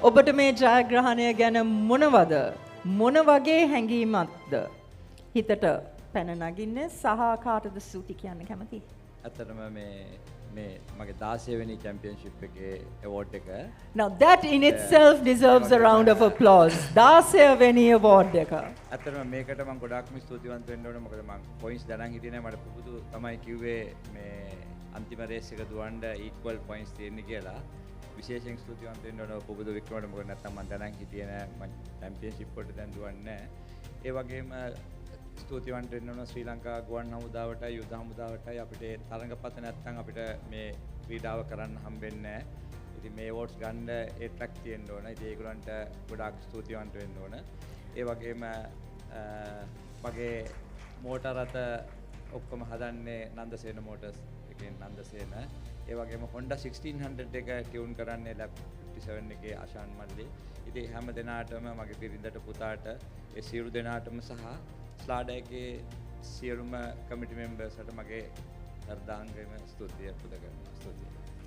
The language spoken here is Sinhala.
ඔබට මේ ජයග්‍රහණය ගැන මොනවද මොන වගේ හැඟීමක්ද හිතට පැන නගින්නේ සහ කාටද සූටි කියන්න කැමති? ඇත්තටම මේ මගේ 16 වෙනි චැම්පියන්ෂිප් එකේ award එක. Now that in itself deserves a round of applause. 16 වෙනි award එක. ඇත්තටම මේකට මම ගොඩාක්ම ස්තුතිවන්ත වෙන්න ඕනේ මොකද මම points ගණන් හිටියේ නෑ මට පුබුදු තමයි කිව්වේ මේ අන්තිම රේස් එක දුවන්න equal points තියෙන්නේ කියලා. විශේෂයෙන් ස්තුතිවන්ත වෙන්න ඕනේ පුබුදු වික්‍රමට මොකද නැත්තම් මම දැනන් හිටියේ නෑ මම චැම්පියන්ෂිප් වලට දැන් දුවන්නේ නෑ. ඒ වගේම ස්තුතිවන්ත වෙන්න ඕන ශ්‍රී ලංකා ගුවන් හමුදාවට යුද හමුදාවටයි අපිට තරඟපත නැත්නම් අපිට මේ ක්‍රීඩාව කරන්න හම්බෙන්නේ නැහැ. ඉතින් මේ awards ගන්න ඒ ට්‍රැක් තියෙන්න ඕන. ඉතින් ඒගොල්ලන්ට ගොඩාක් ස්තුතිවන්ත වෙන්න ඕන. ඒ වගේම මගේ මෝටර රථ ඔක්කොම හදන්නේ නන්දසේන මෝටර්ස් එකෙන් නන්දසේන. ඒ වගේම Honda 1600 එක ටියුන් කරන්නේ ලැබ් 57 එකේ ආශාන් මල්ලි. ඉතින් හැම දිනාටම මගේ බිරිඳට පුතාට ඒ සියලු දෙනාටම සහ ස්ලාඩා එකේ සියලුම කමිටි මෙම්බර්ස්ට මගේ හෘදයාංගම ස්තුතිය පුද කරනවා. ස්තුතියි.